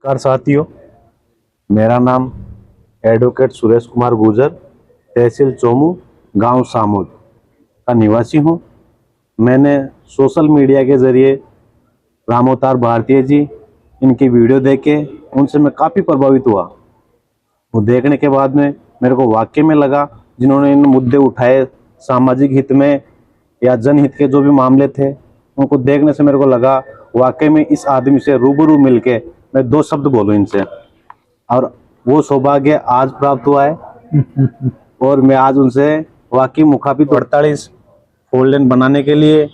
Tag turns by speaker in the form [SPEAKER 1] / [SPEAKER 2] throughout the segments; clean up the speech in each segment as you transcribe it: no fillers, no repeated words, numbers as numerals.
[SPEAKER 1] नमस्कार साथियों, मेरा नाम एडवोकेट सुरेश कुमार गुर्जर, तहसील चोमू, गांव सामुद का निवासी हूं। मैंने सोशल मीडिया के ज़रिए रामअवतार भारती जी इनकी वीडियो देखे उनसे मैं काफ़ी प्रभावित हुआ। वो देखने के बाद में मेरे को वाकई में लगा जिन्होंने इन मुद्दे उठाए सामाजिक हित में या जनहित के जो भी मामले थे, उनको देखने से मेरे को लगा वाकई में इस आदमी से रूबरू मिलके मैं दो शब्द बोलूं इनसे, और वो सौभाग्य आज प्राप्त हुआ है। और मैं आज उनसे वाकई मुखातिब 48 फोर लेन बनाने के लिए,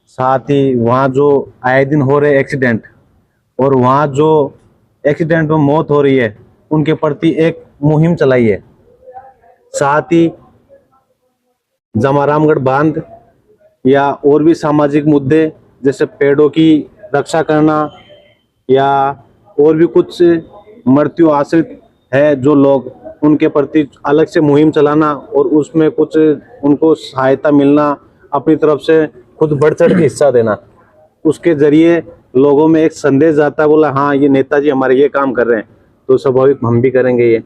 [SPEAKER 1] साथ ही वहाँ जो आए दिन हो रहे एक्सीडेंट और वहाँ जो एक्सीडेंट में मौत हो रही है उनके प्रति एक मुहिम चलाई है। साथ ही जमारामगढ़ बांध या और भी सामाजिक मुद्दे जैसे पेड़ों की रक्षा करना या और भी कुछ मृत्यु आश्रित है जो लोग, उनके प्रति अलग से मुहिम चलाना और उसमें कुछ उनको सहायता मिलना, अपनी तरफ से खुद बढ़ चढ़ के हिस्सा देना, उसके जरिए लोगों में एक संदेश जाता है, बोला हाँ ये नेताजी हमारे ये काम कर रहे हैं तो स्वाभाविक हम भी करेंगे। ये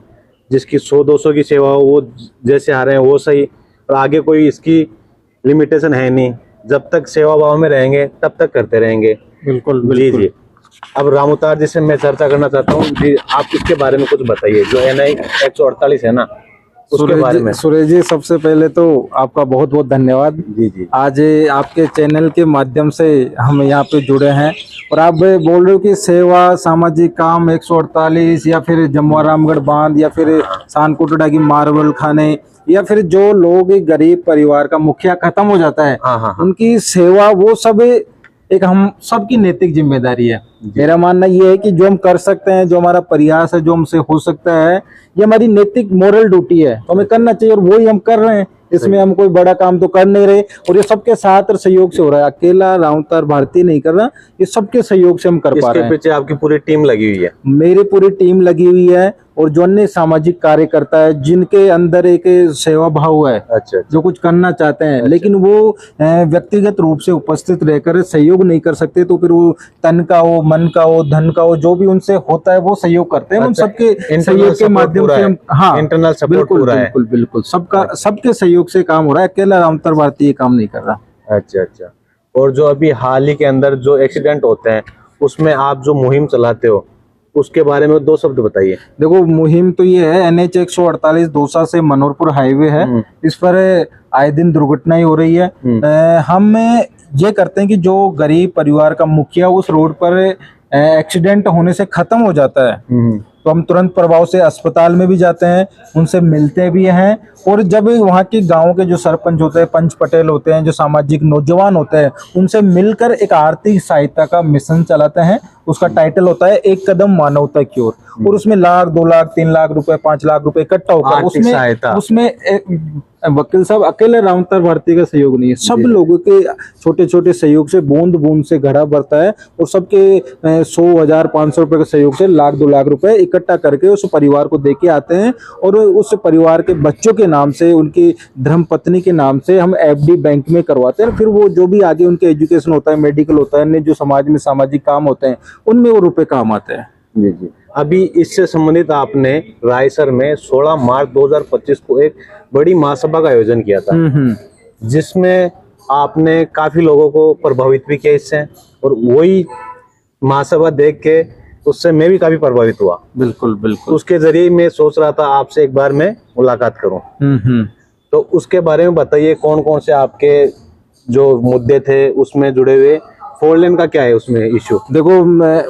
[SPEAKER 1] जिसकी 100-200 की सेवा हो वो जैसे आ रहे हैं वो सही, और आगे कोई इसकी लिमिटेशन है नहीं, जब तक सेवा भाव में रहेंगे तब तक करते रहेंगे।
[SPEAKER 2] बिल्कुल
[SPEAKER 1] जी जी। अब रामअवतार जी से मैं चर्चा करना चाहता हूँ जी, आप इसके बारे में कुछ बताइए जो NI 148 है ना, उसके बारे में।
[SPEAKER 2] सुरेश जी, सबसे पहले तो आपका बहुत बहुत धन्यवाद।
[SPEAKER 1] जी जी।
[SPEAKER 2] आज आपके चैनल के माध्यम से हम यहाँ पे जुड़े हैं और आप बोल रहे हो कि सेवा सामाजिक काम 148 या फिर जमवारामगढ़ बांध या फिर सानकोटड़ा की मार्बल खाने या फिर जो लोग एक गरीब परिवार का मुखिया खत्म हो जाता है,
[SPEAKER 1] हाँ।
[SPEAKER 2] उनकी सेवा, वो सब एक हम सबकी नैतिक जिम्मेदारी है। मेरा मानना ये है कि जो हम कर सकते हैं, जो हमारा प्रयास है, जो हमसे हो सकता है, ये हमारी नैतिक मोरल ड्यूटी है, तो हमें करना चाहिए और वही हम कर रहे हैं। इसमें हम कोई बड़ा काम तो कर नहीं रहे और ये सबके साथ और सहयोग से हो रहा है। अकेला रामअवतार भारती नहीं कर रहा, ये सबके सहयोग से हम कर पा रहे हैं।
[SPEAKER 1] इसके पीछे आपकी पूरी टीम लगी हुई है?
[SPEAKER 2] मेरी पूरी टीम लगी हुई है और जो अन्य सामाजिक कार्यकर्ता है जिनके अंदर एक सेवा भाव है।
[SPEAKER 1] अच्छा।
[SPEAKER 2] जो कुछ करना चाहते हैं लेकिन वो व्यक्तिगत रूप से उपस्थित रहकर सहयोग नहीं कर सकते, तो फिर वो तन का हो, मन का हो, धन का हो, जो भी उनसे होता है वो सहयोग करते हैं। उन सबके सहयोग के माध्यम से हम, हाँ,
[SPEAKER 1] इंटरनल सपोर्ट पूरा है।
[SPEAKER 2] बिल्कुल सबका, सबके सहयोग से काम हो रहा है। अकेला रामअवतार भारती ये काम नहीं कर रहा।
[SPEAKER 1] अच्छा। और जो अभी हाल ही के अंदर जो एक्सीडेंट होते हैं उसमें आप जो मुहिम चलाते हो उसके बारे में दो शब्द बताइए।
[SPEAKER 2] देखो, मुहिम तो ये है, NH 148 दौसा से मनोहरपुर हाईवे है, इस पर आए दिन दुर्घटनाएं हो रही है। हम ये करते हैं कि जो गरीब परिवार का मुखिया उस रोड पर एक्सीडेंट होने से खत्म हो जाता है, तो हम तुरंत प्रभाव से अस्पताल में भी जाते हैं, उनसे मिलते भी हैं। और जब वहाँ के गांव के जो सरपंच होते हैं, पंच पटेल होते हैं, जो सामाजिक नौजवान होते हैं, उनसे मिलकर एक आर्थिक सहायता का मिशन चलाते हैं। उसका टाइटल होता है एक कदम मानवता की ओर, और उसमें 1 लाख, 2 लाख, 3 लाख रुपए, 5 लाख रुपए इकट्ठा होकर उसमें वकील साहब अकेले रामअवतार भारती का सहयोग नहीं है, सब लोगों के छोटे छोटे सहयोग से बूंद बूंद से घड़ा भरता है और सबके 100,000, 500 रुपए के सहयोग से 1 लाख, 2 लाख रुपए इकट्ठा करके उस परिवार को देके आते हैं। और उस परिवार के बच्चों के नाम से, उनकी धर्मपत्नी के नाम से हम FD बैंक में करवाते हैं। फिर वो जो भी आगे उनके एजुकेशन होता है, मेडिकल होता है, अन्य जो समाज में सामाजिक काम होते हैं, उनमें वो रुपए काम आते हैं।
[SPEAKER 1] जी। अभी इससे संबंधित आपने रायसर में 16 मार्च 2025 को एक बड़ी महासभा का आयोजन किया था, जिसमें आपने काफी लोगों को प्रभावित भी किया इससे, और वही महासभा देख के उससे मैं भी काफी प्रभावित हुआ।
[SPEAKER 2] बिल्कुल।
[SPEAKER 1] उसके जरिए मैं सोच रहा था आपसे एक बार मैं मुलाकात करूं। तो उसके बारे में बताइए, कौन कौन से आपके जो मुद्दे थे उसमें जुड़े हुए, फोर लेन का क्या है उसमें इश्यू?
[SPEAKER 2] देखो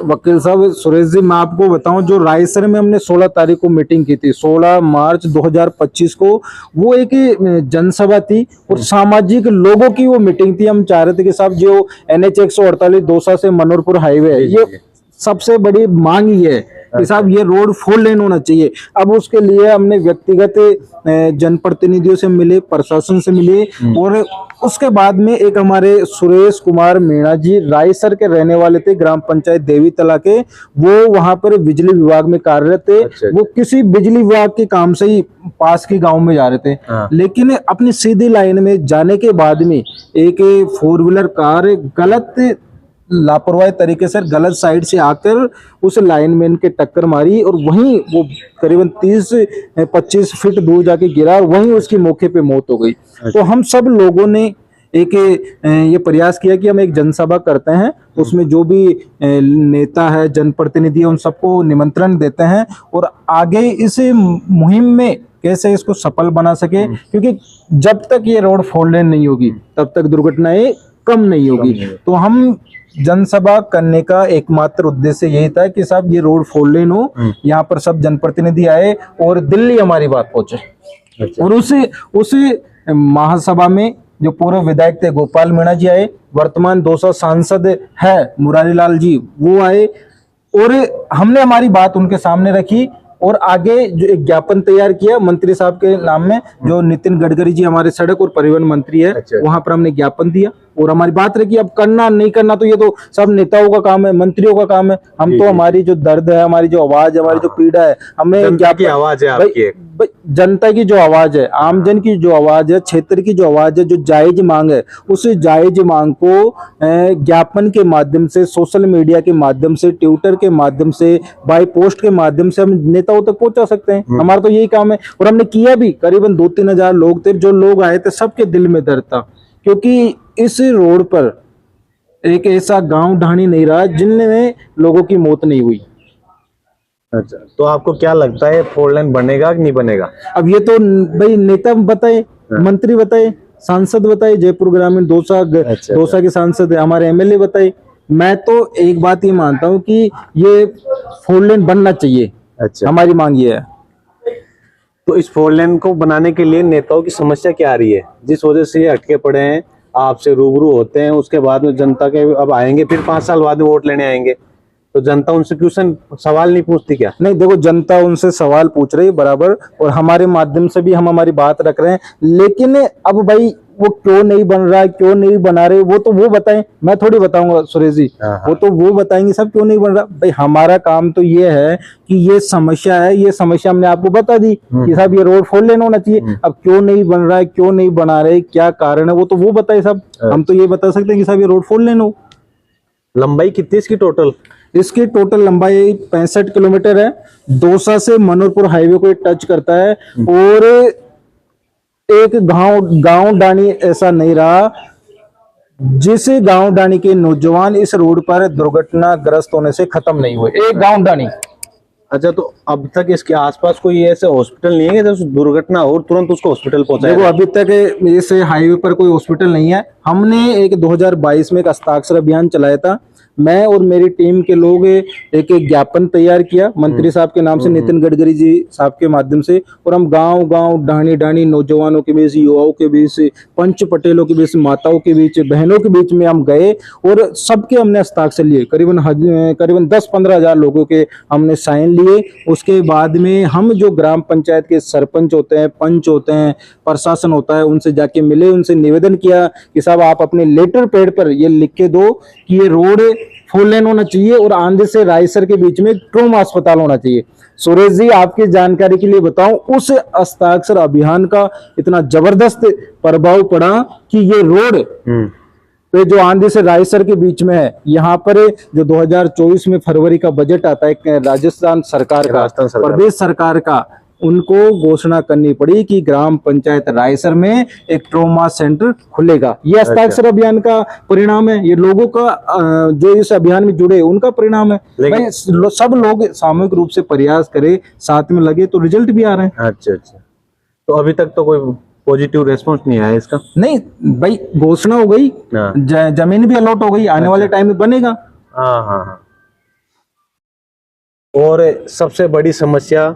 [SPEAKER 2] वकील साहब, सुरेश जी, मैं आपको बताऊं, जो रायसर में हमने 16 तारीख को मीटिंग की थी, 16 मार्च 2025 को, वो एक जनसभा थी और सामाजिक लोगों की वो मीटिंग थी। हम चाह रहे थे कि साहब जो NH 148 दौसा से मनोहरपुर हाईवे है, ये सबसे बड़ी मांग ही है कि साहब ये रोड 4 लेन होना चाहिए। अब उसके लिए हमने व्यक्तिगत जनप्रतिनिधियों से मिले, प्रशासन से मिले, और उसके बाद में एक हमारे सुरेश कुमार मीणा जी रायसर के रहने वाले थे, ग्राम पंचायत देवी तला के, वो वहां पर बिजली विभाग में कार्यरत थे। वो किसी बिजली विभाग के काम से ही पास के गांव में जा रहे थे, लेकिन अपनी सीधी लाइन में जाने के बाद में एक 4 व्हीलर कार गलत लापरवाही तरीके से गलत साइड से आकर उस लाइनमैन के टक्कर मारी और वहीं वो करीबन 30-25 फीट दूर जाके गिरा और वहीं उसकी मौके पे मौत हो गई। तो हम सब लोगों ने एक ये प्रयास किया कि हम एक जनसभा करते हैं, उसमें जो भी नेता है, जनप्रतिनिधि है, उन सबको निमंत्रण देते हैं और आगे इस मुहिम में कैसे इसको सफल बना सके, क्योंकि जब तक ये रोड 4 लेन नहीं होगी तब तक दुर्घटनाएं कम नहीं होगी। तो हम जनसभा करने का एकमात्र उद्देश्य यही था कि साहब ये रोड 4 लेन हो, यहाँ पर सब जनप्रतिनिधि आए और दिल्ली हमारी बात पहुंचे। और उस महासभा में जो पूर्व विधायक थे गोपाल मीणा जी आए, वर्तमान दौसा सांसद है मुरारी लाल जी वो आए और हमने हमारी बात उनके सामने रखी और आगे जो एक ज्ञापन तैयार किया मंत्री साहब के नाम में, जो नितिन गडकरी जी हमारे सड़क और परिवहन मंत्री है, वहां पर हमने ज्ञापन दिया और हमारी बात रखी। अब करना नहीं करना तो ये तो सब नेताओं का काम है, मंत्रियों का काम है। हम तो हमारी जो दर्द है, हमारी जो आवाज है, हमारी जो पीड़ा है, हमें
[SPEAKER 1] जनता की आवाज है आपकी,
[SPEAKER 2] जनता की जो आवाज है, आमजन की जो आवाज है, क्षेत्र की जो आवाज है, जो जायज मांग है, उस जायज मांग को ज्ञापन के माध्यम से, सोशल मीडिया के माध्यम से, ट्विटर के माध्यम से, बाय पोस्ट के माध्यम से हम नेताओं तक पहुंचा सकते हैं। हमारा तो यही काम है और हमने किया भी। करीबन 2-3 हजार लोग थे, जो लोग आए थे सबके दिल में दर्द था, क्योंकि इस रोड पर एक ऐसा गांव ढाणी नहीं रहा जिनमें लोगों की मौत नहीं हुई।
[SPEAKER 1] अच्छा, तो आपको क्या लगता है 4 लेन बनेगा कि नहीं बनेगा?
[SPEAKER 2] अब ये तो भाई नेता बताए, मंत्री बताए, सांसद बताए, जयपुर ग्रामीण दौसा दौसा के सांसद है, हमारे एमएलए बताए। मैं तो एक बात ही मानता हूँ कि ये 4 लेन बनना चाहिए।
[SPEAKER 1] अच्छा,
[SPEAKER 2] हमारी मांग ये है।
[SPEAKER 1] तो इस 4 लेन को बनाने के लिए नेताओं की समस्या क्या आ रही है, जिस वजह से ये अटके पड़े हैं? आपसे रूबरू होते हैं, उसके बाद में जनता के अब आएंगे, फिर 5 साल बाद में वोट लेने आएंगे, तो जनता उनसे क्वेश्चन सवाल नहीं पूछती क्या?
[SPEAKER 2] नहीं, देखो जनता उनसे सवाल पूछ रही है बराबर, और हमारे माध्यम से भी हम हमारी बात रख रहे हैं। लेकिन अब भाई वो क्यों नहीं बन रहा है, क्यों नहीं बना रहे, वो तो वो बताएं, मैं थोड़ी बताऊंगा सुरेश जी। वो तो वो बताएंगे सब क्यों नहीं बन रहा। भाई हमारा काम तो ये है कि ये समस्या है, ये समस्या हमने आपको बता दी कि साहब ये रोड 4 लेन होना चाहिए। अब क्यों नहीं बन रहा है, क्यों नहीं बना रहे, क्या कारण है, वो तो वो बताए साहब। हम तो ये बता सकते हैं कि साहब ये रोड 4 लेन हो।
[SPEAKER 1] लंबाई कितनी इसकी टोटल?
[SPEAKER 2] इसकी टोटल लंबाई 65 किलोमीटर है। दौसा से मनोरपुर हाईवे को टच करता है और एक गांव डाणी ऐसा नहीं रहा जिस गांव डाणी के नौजवान इस रोड पर दुर्घटनाग्रस्त होने से खत्म नहीं हुए। एक गांव डाणी।
[SPEAKER 1] अच्छा, तो अब तक इसके आसपास कोई ऐसे हॉस्पिटल नहीं है जब दुर्घटना हो तुरंत उसको हॉस्पिटल पहुंचाया?
[SPEAKER 2] देखो अभी तक इस हाईवे पर कोई हॉस्पिटल नहीं है। हमने एक 2022 में एक हस्ताक्षर अभियान चलाया था। मैं और मेरी टीम के लोग एक ज्ञापन तैयार किया मंत्री साहब के नाम से, नितिन गडकरी जी साहब के माध्यम से, और हम गांव गांव ढाणी नौजवानों के बीच, युवाओं के बीच, पंच पटेलों के बीच, माताओं के बीच, बहनों के बीच में हम गए और सबके हमने हस्ताक्षर लिए। करीबन 10-15 हजार लोगों के हमने साइन लिए। उसके बाद में हम जो ग्राम पंचायत के सरपंच होते हैं, पंच होते हैं, प्रशासन होता है, उनसे जाके मिले, उनसे निवेदन किया कि साहब आप अपने लेटर पैड पर ये लिख के दो कि ये रोड 4 लेन होना चाहिए और आंध्र से रायसर के बीच में ट्रॉमा अस्पताल होना चाहिए। सुरेश जी आपकी जानकारी के लिए बताऊं, उस हस्ताक्षर अभियान का इतना जबरदस्त प्रभाव पड़ा कि ये रोड पे जो आंध्र से रायसर के बीच में है, यहाँ पर जो 2024 में फरवरी का बजट आता है राजस्थान सरकार का, प्रदेश सरकार का, उनको घोषणा करनी पड़ी कि ग्राम पंचायत रायसर में एक ट्रॉमा सेंटर खुलेगा। ये हस्ताक्षर अभियान का परिणाम है, ये लोगों का जो इस अभियान में जुड़े उनका परिणाम है। भाई सब लोग सामूहिक रूप से प्रयास करे, साथ में लगे तो रिजल्ट भी आ रहे हैं।
[SPEAKER 1] अच्छा, तो अभी तक तो कोई पॉजिटिव रेस्पॉन्स नहीं आया इसका?
[SPEAKER 2] नहीं भाई, घोषणा हो गई, जमीन भी अलॉट हो गई, आने वाले टाइम में बनेगा।
[SPEAKER 1] हाँ। और सबसे बड़ी समस्या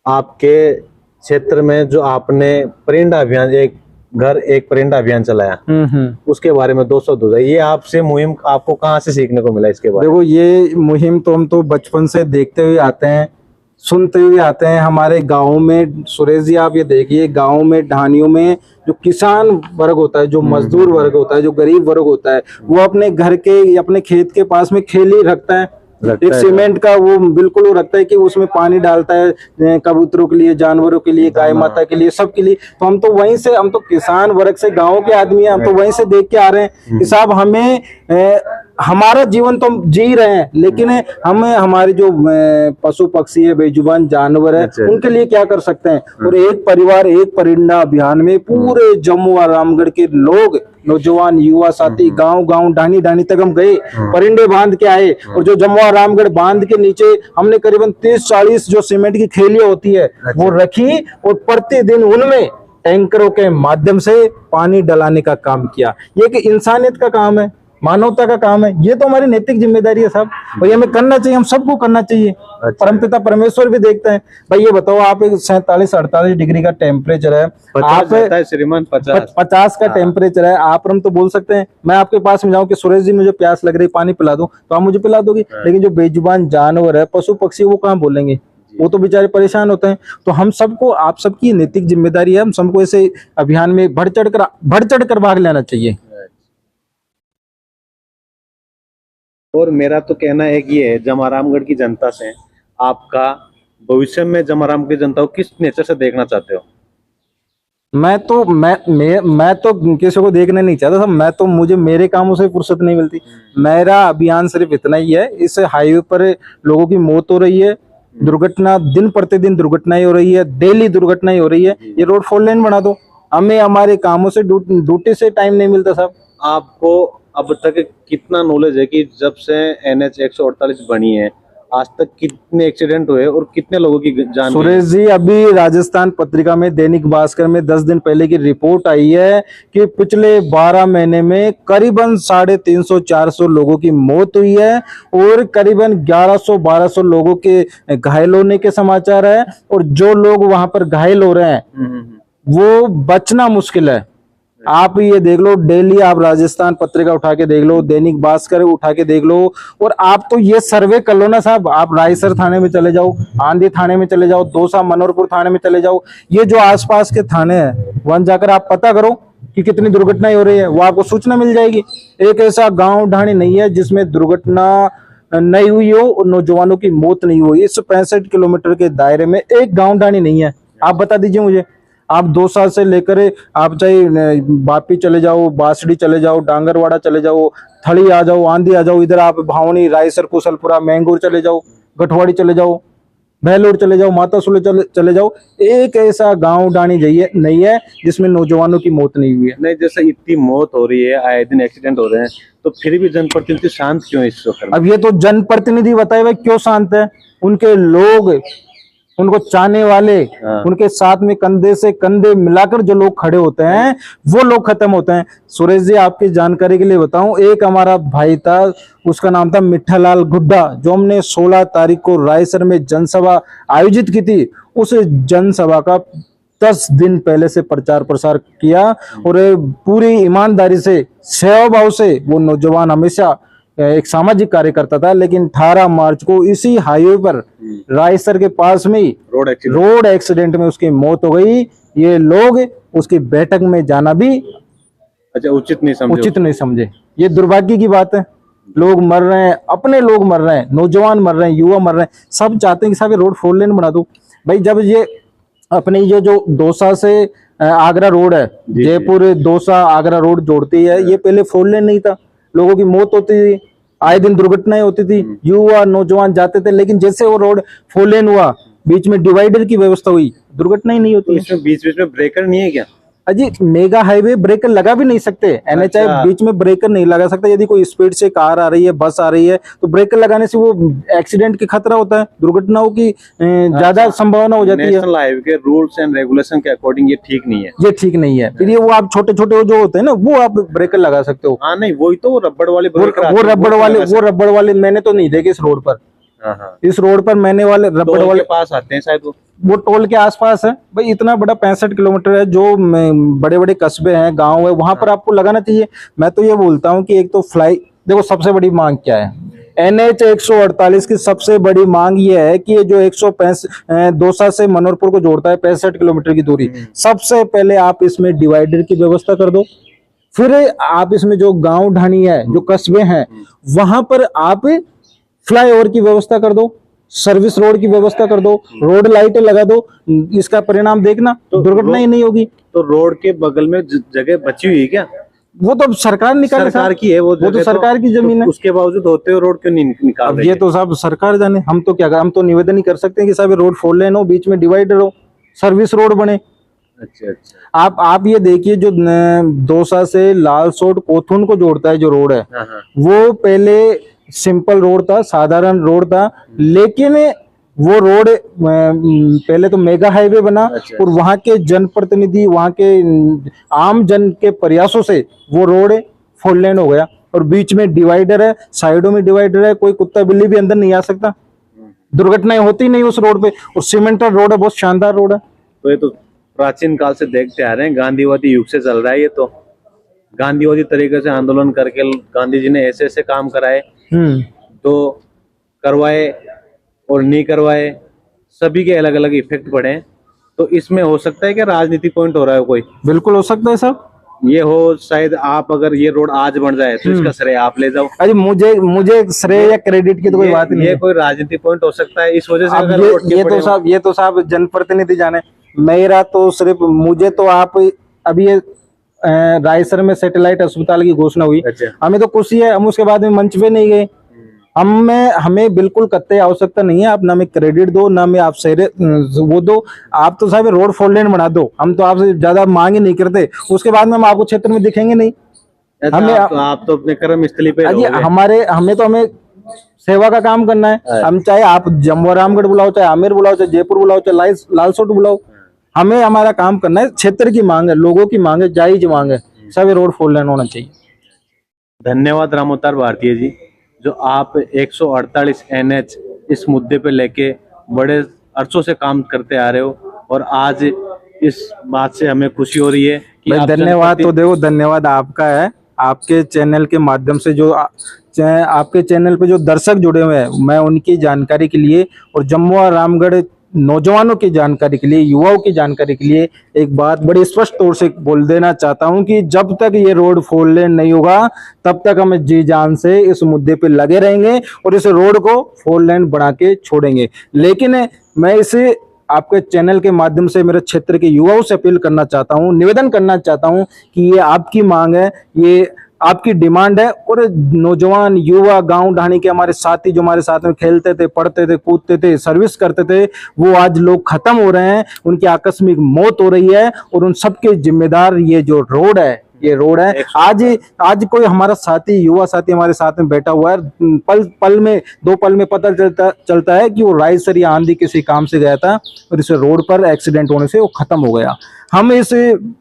[SPEAKER 1] आपके क्षेत्र में जो आपने परिंदा अभियान, एक घर एक परिंदा अभियान चलाया, उसके बारे में 200 ये आपसे मुहिम आपको कहाँ से सीखने को मिला इसके बारे में?
[SPEAKER 2] देखो ये मुहिम तो हम तो बचपन से देखते हुए आते हैं, सुनते हुए आते हैं। हमारे गाँव में सुरेश जी आप ये देखिए, गाँव में ढानियों में जो किसान वर्ग होता है, जो मजदूर वर्ग होता है, जो गरीब वर्ग होता है, वो अपने घर के, अपने खेत के पास में खेली रखता है, एक सीमेंट का वो बिल्कुल वो रखता है कि उसमें पानी डालता है कबूतरों के लिए, जानवरों के लिए, गाय माता के लिए, सबके लिए। तो हम तो वहीं से, हम तो किसान वर्ग से गाँव के आदमी हैं, हम तो वहीं से देख के आ रहे हैं कि साहब हमें हमारा जीवन तो हम जी रहे हैं, लेकिन हमें हमारे जो पशु पक्षी है, बेजुबान जानवर है,
[SPEAKER 1] अच्छा।
[SPEAKER 2] उनके लिए क्या कर सकते हैं। और एक परिवार एक परिंदा अभियान में पूरे जम्मू और रामगढ़ के लोग, नौजवान युवा साथी, गांव गांव ढानी ढानी तक हम गए, परिंदे बांध के आए। और जो जम्मू और रामगढ़ बांध के नीचे हमने करीबन 30-40 जो सीमेंट की थैलियां होती है वो रखी, और प्रतिदिन उनमें टैंकरों के माध्यम से पानी डलाने का काम किया। ये एक इंसानियत का काम है, मानवता का काम है, ये तो हमारी नैतिक जिम्मेदारी है साहब, और ये हमें करना चाहिए, हम सबको करना चाहिए। परमपिता परमेश्वर भी देखते हैं। भाई ये बताओ, आप 47-48 डिग्री का टेम्परेचर है, आप
[SPEAKER 1] श्रीमान
[SPEAKER 2] 50 का टेम्परेचर है, आप हम तो बोल सकते हैं मैं आपके पास में जाऊं कि सुरेश जी मुझे प्यास लग रही, पानी पिला दो, तो आप मुझे पिला दोगे। लेकिन जो बेजुबान जानवर है, पशु पक्षी, वो कहाँ बोलेंगे, वो तो बेचारे परेशान होते हैं। तो हम सबको, आप सबकी नैतिक जिम्मेदारी है, हम सबको ऐसे अभियान में बढ़ चढ़ कर भाग लेना चाहिए।
[SPEAKER 1] और मेरा तो कहना है कि ये जमारामगढ़ की जनता से आपका भविष्य में जमारामगढ़ की जनता को किस नेचर से देखना चाहते हो?
[SPEAKER 2] मैं तो किसी को देखना नहीं चाहता था। मैं तो, मुझे मेरे कामों से फुर्सत नहीं मिलती। मेरा अभियान सिर्फ इतना ही है, इस हाईवे पर लोगों की मौत हो रही है, दुर्घटना दिन प्रतिदिन दुर्घटनाएं हो रही है, डेली दुर्घटनाएं हो रही है। ये रोड 4 लेन बना दो, हमें हमारे कामों से, ड्यूटी से टाइम नहीं मिलता साहब।
[SPEAKER 1] आपको अब तक कितना नॉलेज है कि जब से NH 148 बनी है आज तक कितने एक्सीडेंट हुए और कितने लोगों की जान गई?
[SPEAKER 2] सुरेश जी, अभी राजस्थान पत्रिका में, दैनिक भास्कर में 10 दिन पहले की रिपोर्ट आई है कि पिछले 12 महीने में करीबन 350-400 लोगों की मौत हुई है, और करीबन 1100-1200 लोगों के घायल होने के समाचार है। और जो लोग वहां पर घायल हो रहे हैं वो बचना मुश्किल है। आप ये देख लो, डेली आप राजस्थान पत्रिका उठा के देख लो, दैनिक भास्कर उठा के देख लो, और आप तो ये सर्वे कर लो ना साहब, आप रायसर थाने में चले जाओ, आंधी थाने में चले जाओ, दौसा मनोरपुर थाने में चले जाओ, ये जो आसपास के थाने हैं वहां जाकर आप पता करो कि कितनी दुर्घटनाएं हो रही है, वो आपको सूचना मिल जाएगी। एक ऐसा गाँव ढाणी नहीं है जिसमें दुर्घटना नहीं हुई हो और नौजवानों की मौत नहीं हुई। इस 65 किलोमीटर के दायरे में एक गाँव ढाणी नहीं है। आप बता दीजिए मुझे। आप 2 साल से लेकर आप चाहे बापी चले जाओ, बासड़ी चले जाओ, डांगरवाड़ा चले जाओ, थड़ी आ जाओ, आंधी आ जाओ, इधर आप भावनी, रायसर, कुशलपुरा, मैंगूर चले जाओ, गठवाड़ी चले जाओ, बहलोर चले जाओ, माता सुले चले जाओ, एक ऐसा गांव डाणी नहीं है जिसमें नौजवानों की मौत नहीं हुई है।
[SPEAKER 1] नहीं, जैसे इतनी मौत हो रही है, आए दिन एक्सीडेंट हो रहे हैं, तो फिर भी जनप्रतिनिधि शांत क्यों है इस वक्त?
[SPEAKER 2] अब ये तो जनप्रतिनिधि बताए हुए क्यों शांत है, उनके लोग, उनको चाहने वाले, उनके साथ में कंधे से कंधे मिलाकर जो लोग खड़े होते हैं वो लोग खत्म होते हैं। सुरेश जी, आपकी जानकारी के लिए बताऊं, एक हमारा भाई था, उसका नाम था मिठालाल गुड्डा, जो हमने 16 तारीख को रायसर में जनसभा आयोजित की थी। उस जनसभा का 10 दिन पहले से प्रचार प्रसार किया, और पूरी ईमानदारी से, सेवा भाव से वो नौजवान हमेशा एक सामाजिक कार्यकर्ता था। लेकिन 18 मार्च को इसी हाईवे पर रायसर के पास में ही रोड एक्सीडेंट में उसकी मौत हो गई। ये लोग उसकी बैठक में जाना भी
[SPEAKER 1] उचित नहीं समझे।
[SPEAKER 2] ये दुर्भाग्य की बात है। लोग मर रहे हैं, अपने लोग मर रहे हैं, नौजवान मर रहे हैं, युवा मर रहे हैं, सब चाहते हैं कि साहब ये रोड 4 लेन बना दो। भाई जब ये अपनी ये जो दौसा से आगरा रोड है, जयपुर दौसा आगरा रोड जोड़ती है, ये पहले 4 लेन नहीं था, लोगों की मौत होती थी, आए दिन दुर्घटनाएं होती थी, युवा नौजवान जाते थे। लेकिन जैसे वो रोड 4 लेन हुआ, बीच में डिवाइडर की व्यवस्था हुई, दुर्घटनाएं नहीं होती।
[SPEAKER 1] इसमें बीच में ब्रेकर नहीं है क्या?
[SPEAKER 2] अजी, मेगा हाईवे ब्रेकर लगा भी नहीं सकते, NHI बीच में ब्रेकर नहीं लगा सकता। यदि कोई स्पीड से कार आ रही है, बस आ रही है, तो ब्रेकर लगाने से वो एक्सीडेंट की खतरा होता है, दुर्घटनाओं की ज्यादा संभावना हो जाती है।
[SPEAKER 1] नेशनल हाईवे के रूल्स एंड रेगुलेशन के अकॉर्डिंग ये ठीक नहीं है।
[SPEAKER 2] ये ठीक नहीं है। फिर ये वो आप छोटे छोटे जो होते हैं ना, वो आप ब्रेकर लगा सकते हो।
[SPEAKER 1] हाँ, नहीं, वही तो रबड़ वाले
[SPEAKER 2] वो रबड़ वाले मैंने तो नहीं देखे इस रोड पर। इस रोड पर मैंने वाले रबड़ वाले
[SPEAKER 1] पास आते हैं शायद,
[SPEAKER 2] वो टोल के आसपास है। भाई इतना बड़ा 65 किलोमीटर है, जो बड़े बड़े कस्बे हैं, गांव है, वहां पर आपको लगाना चाहिए। मैं तो ये बोलता हूँ कि एक तो देखो सबसे बड़ी मांग क्या है, NH 148 की सबसे बड़ी मांग ये है कि ये जो 165 दौसा से मनोरपुर को जोड़ता है, 65 किलोमीटर की दूरी, सबसे पहले आप इसमें डिवाइडर की व्यवस्था कर दो। फिर आप इसमें जो गांव ढाणी है, जो कस्बे हैं, वहां पर आप फ्लाईओवर की व्यवस्था कर दो, सर्विस रोड की व्यवस्था कर दो, रोड लाइटें लगा दो। इसका परिणाम देखना, तो दुर्घटना ही नहीं होगी।
[SPEAKER 1] तो रोड के बगल में जगह बची हुई है क्या?
[SPEAKER 2] वो तो सरकार निकाले
[SPEAKER 1] सरकार
[SPEAKER 2] साहब।
[SPEAKER 1] की है वो
[SPEAKER 2] तो
[SPEAKER 1] जगह
[SPEAKER 2] सरकार की जमीन है।
[SPEAKER 1] उसके बावजूद होते हुए रोड क्यों नहीं निकाल
[SPEAKER 2] अब
[SPEAKER 1] रही
[SPEAKER 2] ये
[SPEAKER 1] है?
[SPEAKER 2] तो साहब सरकार जाने, हम तो क्या, हम तो निवेदन ही कर सकते हैं कि साहब ये रोड 4 लेन हो, बीच में डिवाइडर हो, सर्विस रोड बने।
[SPEAKER 1] अच्छा अच्छा।
[SPEAKER 2] आप ये देखिए जो दौसा से लालसोट कोथून को जोड़ता है जो रोड है,
[SPEAKER 1] हाँ हाँ।
[SPEAKER 2] वो पहले सिंपल रोड था, साधारण रोड था, लेकिन वो रोड पहले तो मेगा हाईवे बना
[SPEAKER 1] अच्छा।
[SPEAKER 2] और वहां के जनप्रतिनिधि, वहां के आम जन के प्रयासों से वो रोड 4 लेन हो गया और बीच में डिवाइडर है, साइडों में डिवाइडर है, कोई कुत्ता बिल्ली भी अंदर नहीं आ सकता, दुर्घटनाएं होती नहीं उस रोड पे, और सीमेंटेड रोड है, बहुत शानदार रोड है।
[SPEAKER 1] तो ये तो प्राचीन काल से देखते आ रहे हैं, गांधीवादी युग से चल रहा है ये तो। गांधीवादी तरीके से आंदोलन करके गांधी जी ने ऐसे ऐसे काम कराए, तो करवाए और नहीं करवाए, सभी के अलग अलग इफेक्ट पड़े। तो इसमें हो सकता है कि राजनीति पॉइंट हो रहा है कोई?
[SPEAKER 2] बिल्कुल हो सकता है साहब।
[SPEAKER 1] ये हो शायद, आप अगर ये रोड आज बन जाए तो इसका श्रेय आप ले जाओ।
[SPEAKER 2] अरे मुझे श्रेय या क्रेडिट की तो कोई बात नहीं
[SPEAKER 1] ये
[SPEAKER 2] है।
[SPEAKER 1] कोई राजनीति पॉइंट हो सकता है इस वजह से?
[SPEAKER 2] अब
[SPEAKER 1] अगर रोड
[SPEAKER 2] ये तो साहब जनप्रतिनिधि जाने, मेरा तो सिर्फ, मुझे तो आप अभी ये रायसर में सैटेलाइट अस्पताल की घोषणा हुई,
[SPEAKER 1] अच्छा।
[SPEAKER 2] हमें तो खुशी है, हम उसके बाद में मंच पे नहीं गए। हमें बिल्कुल कत्ते आवश्यकता नहीं है, आप ना हमें क्रेडिट दो, ना हमें आप वो दो, आप तो साहब रोड 4 लेन बना दो, हम तो आपसे ज्यादा मांग ही नहीं करते, उसके बाद में हम आपको क्षेत्र में दिखेंगे नहीं। हमें
[SPEAKER 1] आप तो अपने कर्म स्थली पे
[SPEAKER 2] अजी
[SPEAKER 1] रहोगे।
[SPEAKER 2] हमें सेवा का काम करना है। हम चाहे आप जम्मू रामगढ़ बुलाओ, चाहे आमेर बुलाओ, चाहे जयपुर बुलाओ, चाहे लालसोट बुलाओ, हमें हमारा काम करना है। क्षेत्र की मांग है, लोगों की मांग है, जायज मांग है, सब रोड 4 लेन होना चाहिए।
[SPEAKER 1] धन्यवाद रामोतार भारतीय जी, जो आप 148 NH इस मुद्दे पे लेके बड़े अरसों से काम करते आ रहे हो, और आज इस बात से हमें खुशी हो रही है कि आप
[SPEAKER 2] धन्यवाद तो देखो, धन्यवाद आपका है, आपके चैनल के माध्यम से जो आपके चैनल पे जो दर्शक जुड़े हुए हैं, मैं उनकी जानकारी के लिए और जम्मू और रामगढ़ नौजवानों की जानकारी के लिए, युवाओं की जानकारी के लिए एक बात बड़ी स्पष्ट तौर से बोल देना चाहता हूं कि जब तक ये रोड 4 लेन नहीं होगा तब तक हम जी जान से इस मुद्दे पे लगे रहेंगे और इस रोड को 4 लेन बना के छोड़ेंगे। लेकिन मैं इसे आपके चैनल के माध्यम से मेरे क्षेत्र के युवाओं से अपील करना चाहता हूं, निवेदन करना चाहता हूं कि ये आपकी मांग है, ये आपकी डिमांड है, और नौजवान युवा गांव ढाणी के हमारे साथी जो हमारे साथ में खेलते थे, पढ़ते थे, कूदते थे, सर्विस करते थे, वो आज लोग खत्म हो रहे हैं, उनकी आकस्मिक मौत हो रही है, और उन सबके जिम्मेदार ये जो रोड है, ये रोड है। आज कोई हमारा साथी, युवा साथी हमारे साथ में बैठा हुआ है, दो पल में पता चलता है कि वो रायसर या आंधी किसी काम से गया था और इस रोड पर एक्सीडेंट होने से वो खत्म हो गया। हम इस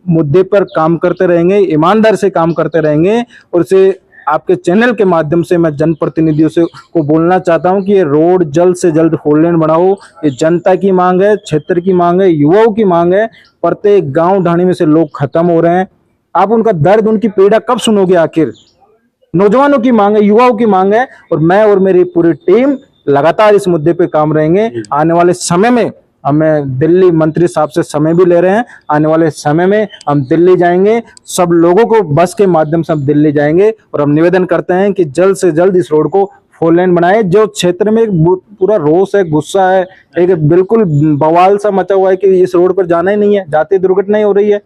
[SPEAKER 2] मुद्दे पर काम करते रहेंगे, ईमानदार से काम करते रहेंगे, और इसे आपके चैनल के माध्यम से मैं जनप्रतिनिधियों से को बोलना चाहता हूं कि ये रोड जल्द से जल्द 4 लेन बनाओ। ये जनता की मांग है, क्षेत्र की मांग है, युवाओं की मांग है। प्रत्येक गांव ढाणी में से लोग खत्म हो रहे हैं, आप उनका दर्द, उनकी पीड़ा कब सुनोगे? आखिर नौजवानों की मांग है, युवाओं की मांग है, और मैं और मेरी पूरी टीम लगातार इस मुद्दे पे काम रहेंगे। आने वाले समय में हमें दिल्ली मंत्री साहब से समय भी ले रहे हैं, आने वाले समय में हम दिल्ली जाएंगे, सब लोगों को बस के माध्यम से हम दिल्ली जाएंगे, और हम निवेदन करते हैं कि जल्द से जल्द इस रोड को 4 लेन बनाए। जो क्षेत्र में एक पूरा रोष है, गुस्सा है, एक बिल्कुल बवाल सा मचा हुआ है कि इस रोड पर जाना ही नहीं है, जाते दुर्घटनाएं हो रही है,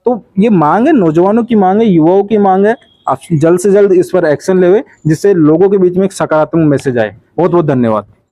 [SPEAKER 2] तो ये मांग है, नौजवानों की मांग है, युवाओं की मांग है, आप जल्द से जल्द इस पर एक्शन ले, जिससे लोगों के बीच में एक सकारात्मक मैसेज आए। बहुत बहुत धन्यवाद।